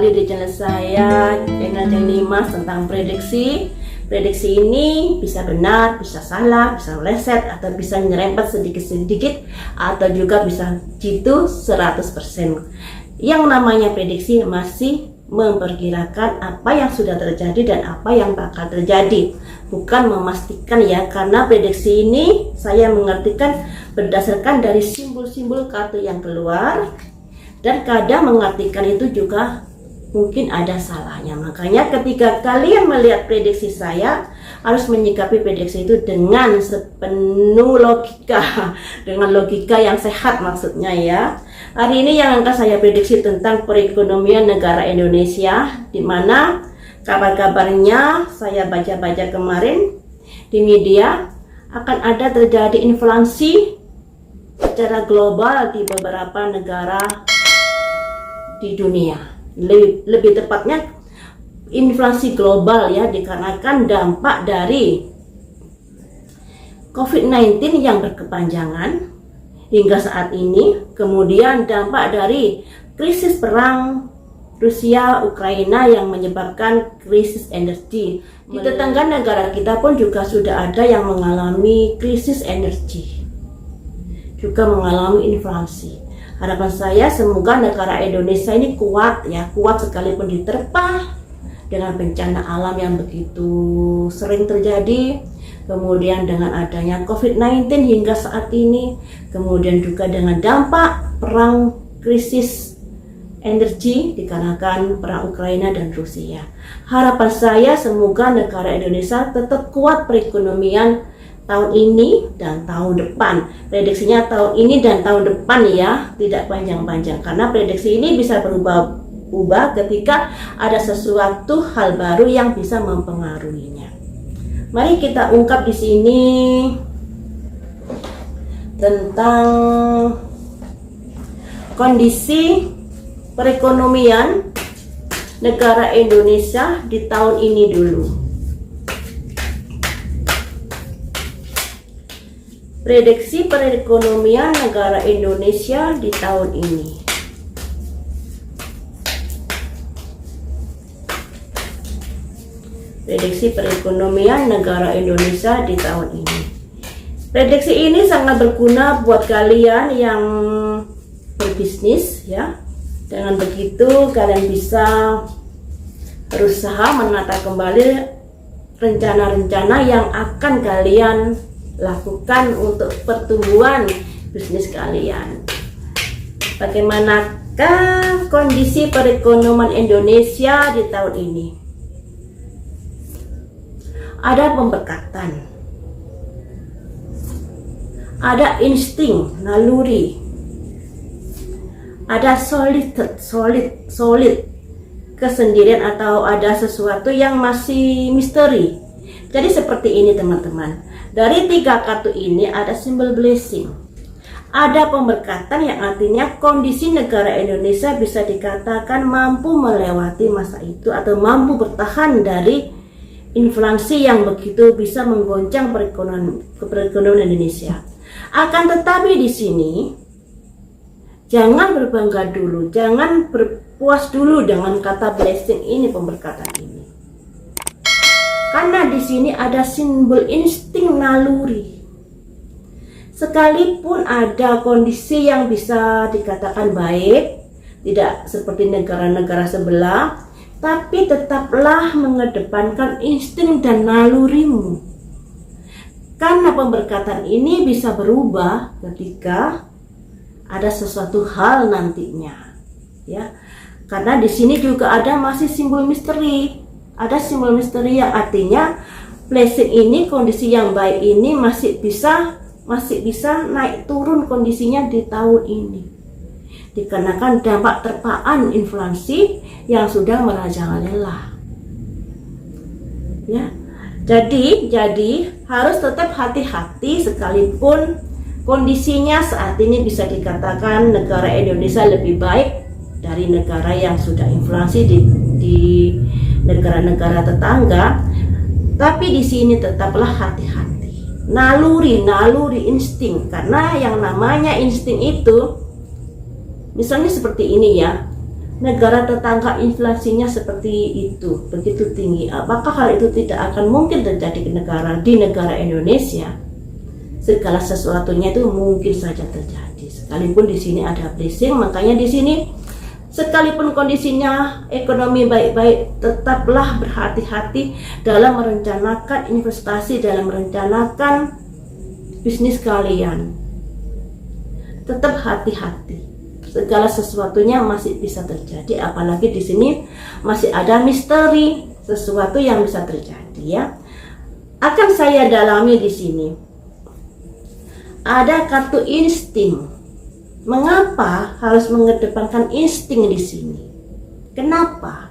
kembali di channel saya, channel Ceng Dimas, tentang prediksi. Prediksi ini bisa benar, bisa salah, bisa meleset, atau bisa nyerempet sedikit-sedikit, atau juga bisa jitu 100%. Yang namanya prediksi masih memperkirakan apa yang sudah terjadi dan apa yang bakal terjadi, bukan memastikan ya, karena prediksi ini saya mengartikan berdasarkan dari simbol-simbol kartu yang keluar, dan kadang mengartikan itu juga mungkin ada salahnya. Makanya ketika kalian melihat prediksi saya, harus menyikapi prediksi itu dengan sepenuh logika, dengan logika yang sehat maksudnya ya. Hari ini yang akan saya prediksi tentang perekonomian negara Indonesia, di mana kabar-kabarnya saya baca-baca kemarin di media akan ada terjadi inflasi secara global di beberapa negara di dunia. Lebih tepatnya inflasi global ya, dikarenakan dampak dari COVID-19 yang berkepanjangan hingga saat ini, kemudian dampak dari krisis perang Rusia Ukraina yang menyebabkan krisis energi. Di tetangga negara kita pun juga sudah ada yang mengalami krisis energi, juga mengalami inflasi. Harapan saya semoga negara Indonesia ini kuat ya, kuat sekalipun diterpa dengan bencana alam yang begitu sering terjadi, kemudian dengan adanya COVID-19 hingga saat ini, kemudian juga dengan dampak perang krisis energi dikarenakan perang Ukraina dan Rusia. Harapan saya semoga negara Indonesia tetap kuat perekonomian tahun ini dan tahun depan. Prediksinya tahun ini dan tahun depan ya, tidak panjang-panjang, karena prediksi ini bisa berubah ketika ada sesuatu hal baru yang bisa mempengaruhinya. Mari kita ungkap di sini tentang kondisi perekonomian negara Indonesia di tahun ini dulu. Prediksi perekonomian negara Indonesia di tahun ini. Prediksi perekonomian negara Indonesia di tahun ini. Prediksi ini sangat berguna buat kalian yang berbisnis ya. Dengan begitu kalian bisa berusaha menata kembali rencana-rencana yang akan kalian lakukan untuk pertumbuhan bisnis kalian. Bagaimanakah kondisi perekonomian Indonesia di tahun ini? Ada pemberkatan, ada insting naluri, ada solid kesendirian, atau ada sesuatu yang masih misteri. Jadi seperti ini teman-teman. Dari 3 kartu ini ada simbol blessing, ada pemberkatan yang artinya kondisi negara Indonesia bisa dikatakan mampu melewati masa itu atau mampu bertahan dari inflasi yang begitu bisa menggoncang perekonomian Indonesia. Akan tetapi di sini jangan berbangga dulu, jangan berpuas dulu dengan kata blessing ini, pemberkatan ini. Karena di sini ada simbol insting naluri. Sekalipun ada kondisi yang bisa dikatakan baik, tidak seperti negara-negara sebelah, tapi tetaplah mengedepankan insting dan nalurimu. Karena pemberkatan ini bisa berubah ketika ada sesuatu hal nantinya, ya. Karena di sini juga ada masih simbol misteri. Ada simbol misteri yang artinya blessing ini, kondisi yang baik ini masih bisa naik turun kondisinya di tahun ini, dikarenakan dampak terpaan inflasi yang sudah merajalela. Ya, jadi harus tetap hati-hati sekalipun kondisinya saat ini bisa dikatakan negara Indonesia lebih baik dari negara yang sudah inflasi di negara-negara tetangga, tapi di sini tetaplah hati-hati. Naluri insting, karena yang namanya insting itu, misalnya seperti ini ya, negara tetangga inflasinya seperti itu, begitu tinggi. Apakah hal itu tidak akan mungkin terjadi di negara Indonesia? Segala sesuatunya itu mungkin saja terjadi. Sekalipun di sini ada blessing, makanya di sini sekalipun kondisinya ekonomi baik-baik, tetaplah berhati-hati dalam merencanakan investasi, dalam merencanakan bisnis kalian. Tetap hati-hati. Segala sesuatunya masih bisa terjadi, apalagi di sini masih ada misteri sesuatu yang bisa terjadi ya. Akan saya dalami di sini. Ada kartu insting. Mengapa harus mengedepankan insting di sini? Kenapa?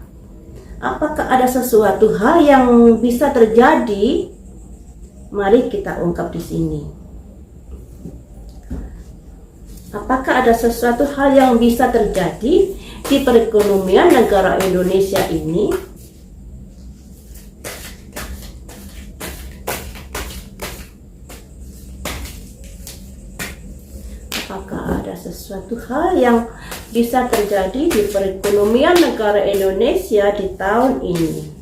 Apakah ada sesuatu hal yang bisa terjadi? Mari kita ungkap di sini. Apakah ada sesuatu hal yang bisa terjadi di perekonomian negara Indonesia ini? Apakah ada sesuatu hal yang bisa terjadi di perekonomian negara Indonesia di tahun ini?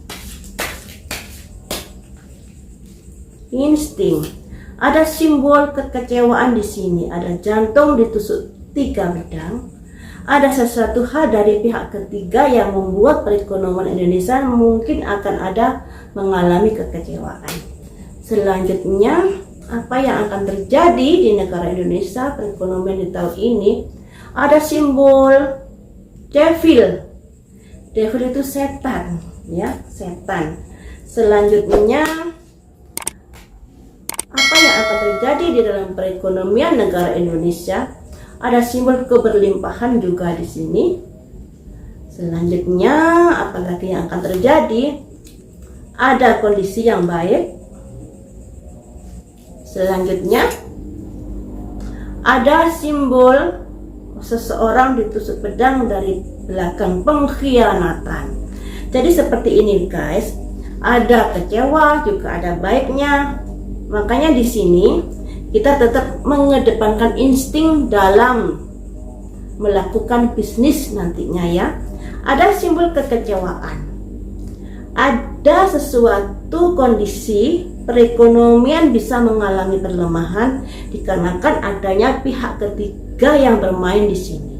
Insting. Ada simbol kekecewaan di sini, ada jantung ditusuk 3 pedang. Ada sesuatu hal dari pihak ketiga yang membuat perekonomian Indonesia mungkin akan ada mengalami kekecewaan. Selanjutnya, apa yang akan terjadi di negara Indonesia perekonomian di tahun ini? Ada simbol devil. Devil itu setan, ya, setan. Selanjutnya, apa yang akan terjadi di dalam perekonomian negara Indonesia? Ada simbol keberlimpahan juga di sini. Selanjutnya, apalagi yang akan terjadi? Ada kondisi yang baik. Selanjutnya, ada simbol seseorang ditusuk pedang dari belakang, pengkhianatan. Jadi seperti ini guys, ada kecewa juga ada baiknya. Makanya di sini kita tetap mengedepankan insting dalam melakukan bisnis nantinya ya. Ada simbol kekecewaan. Ada sesuatu kondisi perekonomian bisa mengalami perlemahan dikarenakan adanya pihak ketiga yang bermain di sini.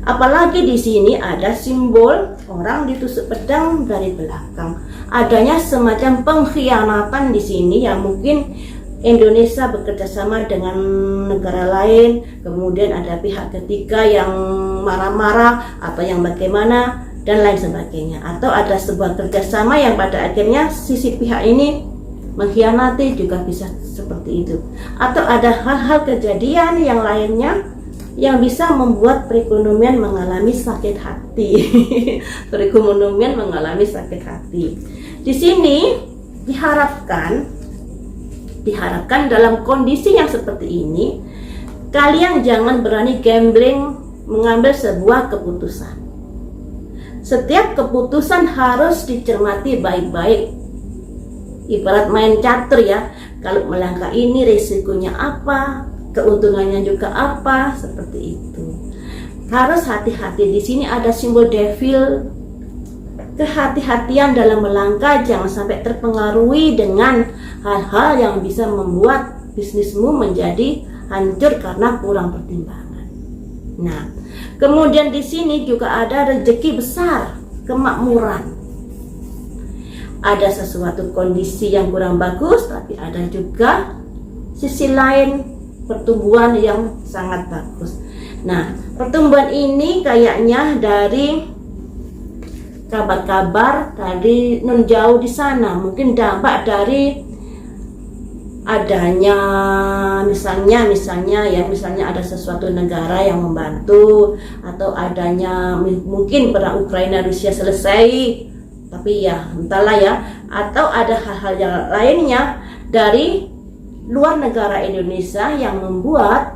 Apalagi di sini ada simbol orang ditusuk pedang dari belakang. Adanya semacam pengkhianatan di sini yang mungkin Indonesia bekerja sama dengan negara lain, kemudian ada pihak ketiga yang marah-marah atau yang bagaimana dan lain sebagainya. Atau ada sebuah kerjasama yang pada akhirnya sisi pihak ini mengkhianati, juga bisa seperti itu. Atau ada hal-hal kejadian yang lainnya yang bisa membuat perekonomian mengalami sakit hati. Perekonomian mengalami sakit hati. Di sini diharapkan dalam kondisi yang seperti ini, kalian jangan berani gambling mengambil sebuah keputusan. Setiap keputusan harus dicermati baik-baik. Ibarat main catur ya, kalau melangkah ini risikonya apa, keuntungannya juga apa, seperti itu. Harus hati-hati. Di sini ada simbol devil. Kehati-hatian dalam melangkah, jangan sampai terpengaruhi dengan hal-hal yang bisa membuat bisnismu menjadi hancur karena kurang pertimbangan. Nah, kemudian di sini juga ada rezeki besar, kemakmuran. Ada sesuatu kondisi yang kurang bagus, tapi ada juga sisi lain pertumbuhan yang sangat bagus. Nah, pertumbuhan ini kayaknya dari kabar-kabar dari non jauh di sana, mungkin dampak dari adanya misalnya ada sesuatu negara yang membantu, atau adanya mungkin perang Ukraina Rusia selesai, tapi ya entahlah ya, atau ada hal-hal yang lainnya dari luar negara Indonesia yang membuat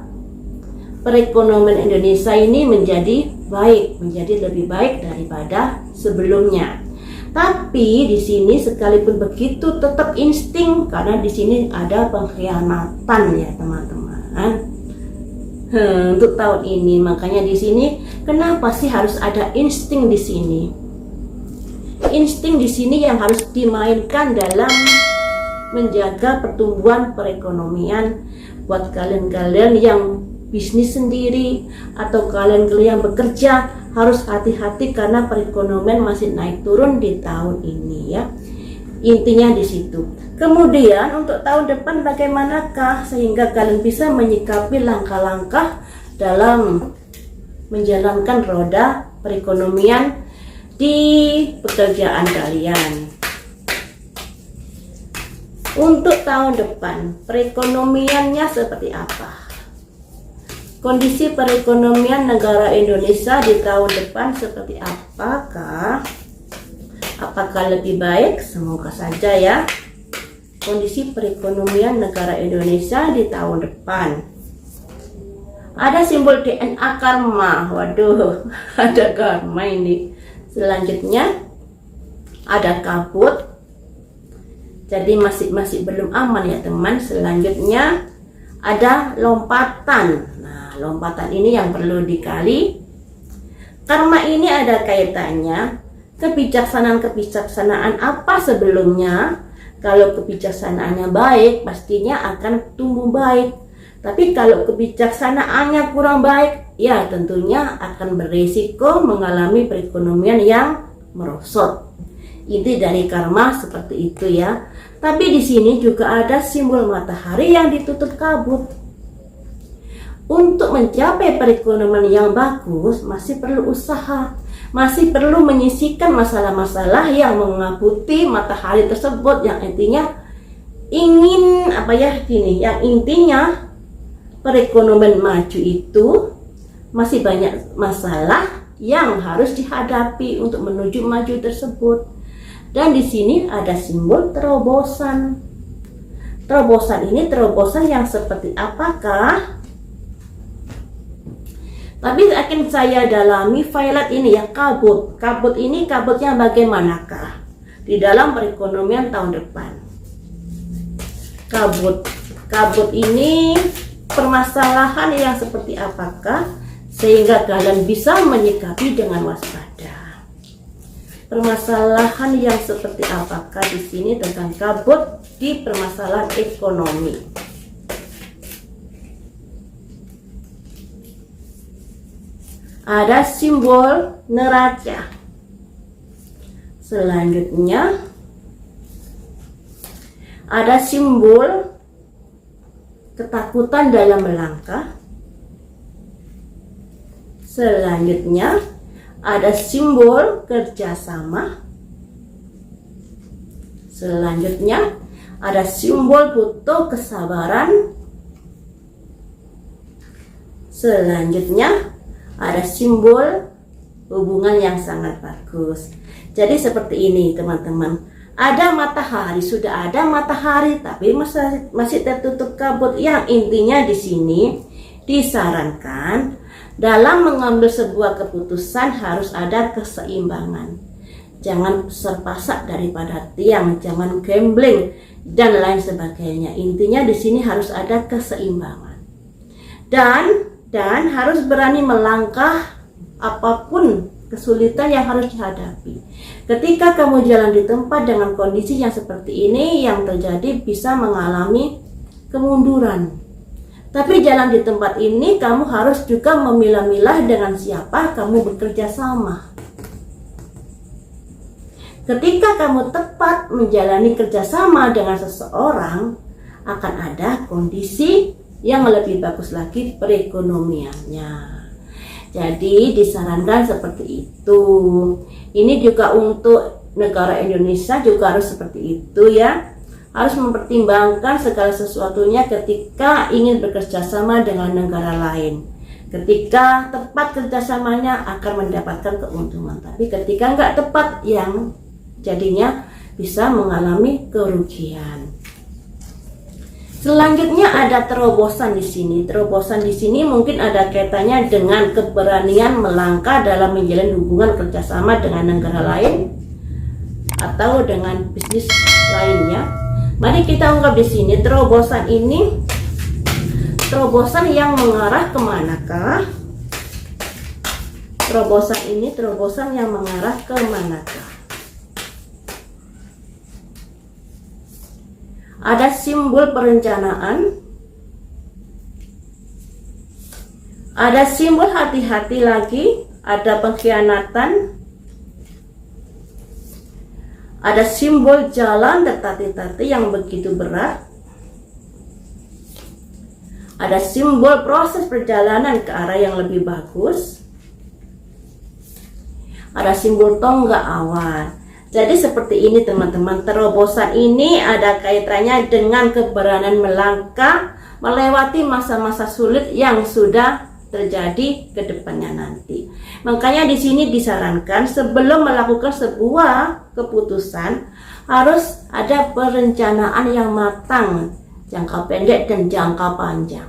perekonomian Indonesia ini menjadi baik, menjadi lebih baik daripada sebelumnya. Tapi di sini sekalipun begitu tetap insting, karena di sini ada pengkhianatan ya teman-teman. Untuk tahun ini, makanya di sini Kenapa sih harus ada insting di sini? Insting di sini yang harus dimainkan dalam menjaga pertumbuhan perekonomian buat kalian-kalian yang bisnis sendiri atau kalian-kalian yang bekerja. Harus hati-hati karena perekonomian masih naik turun di tahun ini ya. Intinya di situ. Kemudian untuk tahun depan bagaimanakah sehingga kalian bisa menyikapi langkah-langkah dalam menjalankan roda perekonomian di pekerjaan kalian. Untuk tahun depan perekonomiannya seperti apa? Kondisi perekonomian negara Indonesia di tahun depan seperti apakah? Apakah lebih baik? Semoga saja ya. Kondisi perekonomian negara Indonesia di tahun depan. Ada simbol DNA karma. Waduh, ada karma ini. Selanjutnya ada kabut. Jadi masih belum aman ya teman. Selanjutnya ada lompatan. Lompatan ini yang perlu dikali. Karma ini ada kaitannya kebijaksanaan apa sebelumnya. Kalau kebijaksanaannya baik, pastinya akan tumbuh baik. Tapi kalau kebijaksanaannya kurang baik, ya tentunya akan berisiko mengalami perekonomian yang merosot. Inti dari karma seperti itu ya. Tapi di sini juga ada simbol matahari yang ditutup kabut. Untuk mencapai perekonomian yang bagus masih perlu usaha, masih perlu menyisihkan masalah-masalah yang mengabuti matahari tersebut, yang intinya ingin yang intinya perekonomian maju itu masih banyak masalah yang harus dihadapi untuk menuju maju tersebut. Dan di sini ada simbol terobosan. Terobosan ini terobosan yang seperti apakah? Tapi akan saya dalami violet ini ya, kabut. Kabut ini kabutnya bagaimanakah di dalam perekonomian tahun depan? Kabut ini permasalahan yang seperti apakah sehingga kalian bisa menyikapi dengan waspada. Permasalahan yang seperti apakah di sini tentang kabut di permasalahan ekonomi? Ada simbol neraca. Selanjutnya ada simbol ketakutan dalam melangkah. Selanjutnya ada simbol kerjasama. Selanjutnya ada simbol butuh kesabaran. Selanjutnya ada simbol hubungan yang sangat bagus. Jadi seperti ini teman-teman. Ada matahari, sudah ada matahari, tapi masih tertutup kabut. Yang intinya di sini disarankan dalam mengambil sebuah keputusan harus ada keseimbangan. Jangan serpasak daripada tiang, jangan gambling dan lain sebagainya. Intinya di sini harus ada keseimbangan. Dan harus berani melangkah apapun kesulitan yang harus dihadapi. Ketika kamu jalan di tempat dengan kondisi yang seperti ini, yang terjadi bisa mengalami kemunduran. Tapi jalan di tempat ini kamu harus juga memilah-milah dengan siapa kamu bekerja sama. Ketika kamu tepat menjalani kerjasama dengan seseorang, akan ada kondisi yang lebih bagus lagi perekonomiannya. Jadi disarankan seperti itu. Ini juga untuk negara Indonesia juga harus seperti itu ya. Harus mempertimbangkan segala sesuatunya ketika ingin bekerja sama dengan negara lain. Ketika tepat kerjasamanya akan mendapatkan keuntungan. Tapi ketika nggak tepat, yang jadinya bisa mengalami kerugian. Selanjutnya ada terobosan di sini. Terobosan di sini mungkin ada kaitannya dengan keberanian melangkah dalam menjalin hubungan kerjasama dengan negara lain atau dengan bisnis lainnya. Mari kita ungkap di sini terobosan ini. Terobosan yang mengarah kemanakah? terobosan ini terobosan yang mengarah ke manakah? Ada simbol perencanaan, ada simbol hati-hati lagi, ada pengkhianatan, ada simbol jalan tertatih-tatih yang begitu berat, ada simbol proses perjalanan ke arah yang lebih bagus, ada simbol tonggak awan. Jadi seperti ini teman-teman, terobosan ini ada kaitannya dengan keberanian melangkah melewati masa-masa sulit yang sudah terjadi ke depannya nanti. Makanya di sini disarankan sebelum melakukan sebuah keputusan harus ada perencanaan yang matang, jangka pendek dan jangka panjang.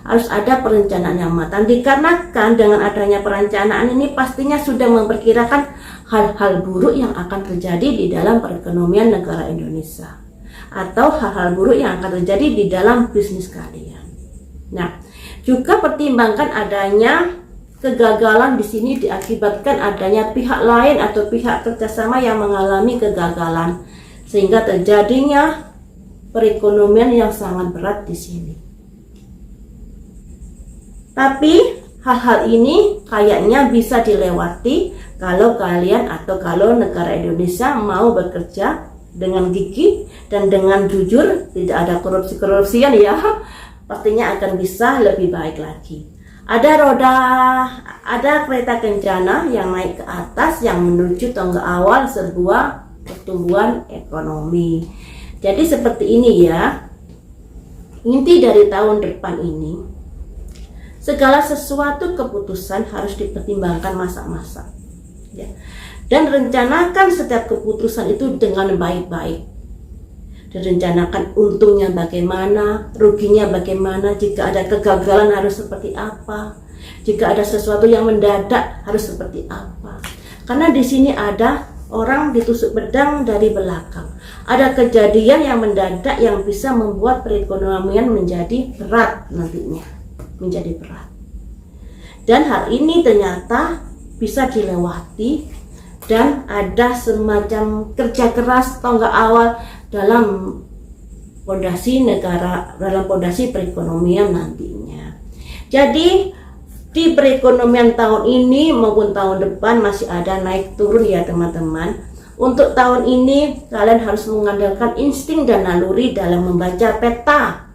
Harus ada perencanaan yang matang, dikarenakan dengan adanya perencanaan ini pastinya sudah memperkirakan hal-hal buruk yang akan terjadi di dalam perekonomian negara Indonesia atau hal-hal buruk yang akan terjadi di dalam bisnis kalian. Nah, juga pertimbangkan adanya kegagalan di sini diakibatkan adanya pihak lain atau pihak kerjasama yang mengalami kegagalan sehingga terjadinya perekonomian yang sangat berat di sini. Tapi hal-hal ini kayaknya bisa dilewati kalau kalian atau kalau negara Indonesia mau bekerja dengan gigih dan dengan jujur, tidak ada korupsi-korupsian ya, pastinya akan bisa lebih baik lagi. Ada kereta kencana yang naik ke atas yang menuju tonggak awal sebuah pertumbuhan ekonomi. Jadi seperti ini ya, inti dari tahun depan ini, segala sesuatu keputusan harus dipertimbangkan masa-masa ya. Dan rencanakan setiap keputusan itu dengan baik-baik. Direncanakan untungnya bagaimana, ruginya bagaimana, jika ada kegagalan harus seperti apa, jika ada sesuatu yang mendadak harus seperti apa. Karena di sini ada orang ditusuk pedang dari belakang. Ada kejadian yang mendadak yang bisa membuat perekonomian menjadi berat nantinya, menjadi berat. Dan hal ini ternyata bisa dilewati dan ada semacam kerja keras tonggak awal dalam fondasi negara, dalam fondasi perekonomian nantinya. Jadi di perekonomian tahun ini maupun tahun depan masih ada naik turun ya teman-teman. Untuk tahun ini kalian harus mengandalkan insting dan naluri dalam membaca peta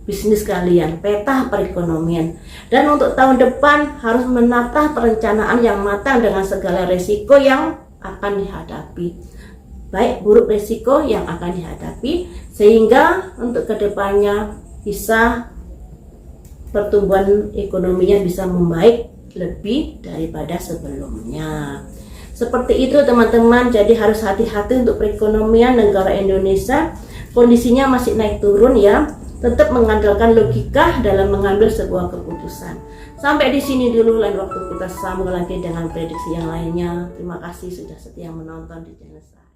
bisnis kalian, peta perekonomian. Dan untuk tahun depan harus menata perencanaan yang matang dengan segala resiko yang akan dihadapi, baik buruk resiko yang akan dihadapi, sehingga untuk kedepannya bisa pertumbuhan ekonominya bisa membaik lebih daripada sebelumnya. Seperti itu teman-teman, jadi harus hati-hati untuk perekonomian negara Indonesia. Kondisinya masih naik turun ya. Tetap mengandalkan logika dalam mengambil sebuah keputusan. Sampai di sini dulu, lain waktu kita sambung lagi dengan prediksi yang lainnya. Terima kasih sudah setia menonton di channel saya.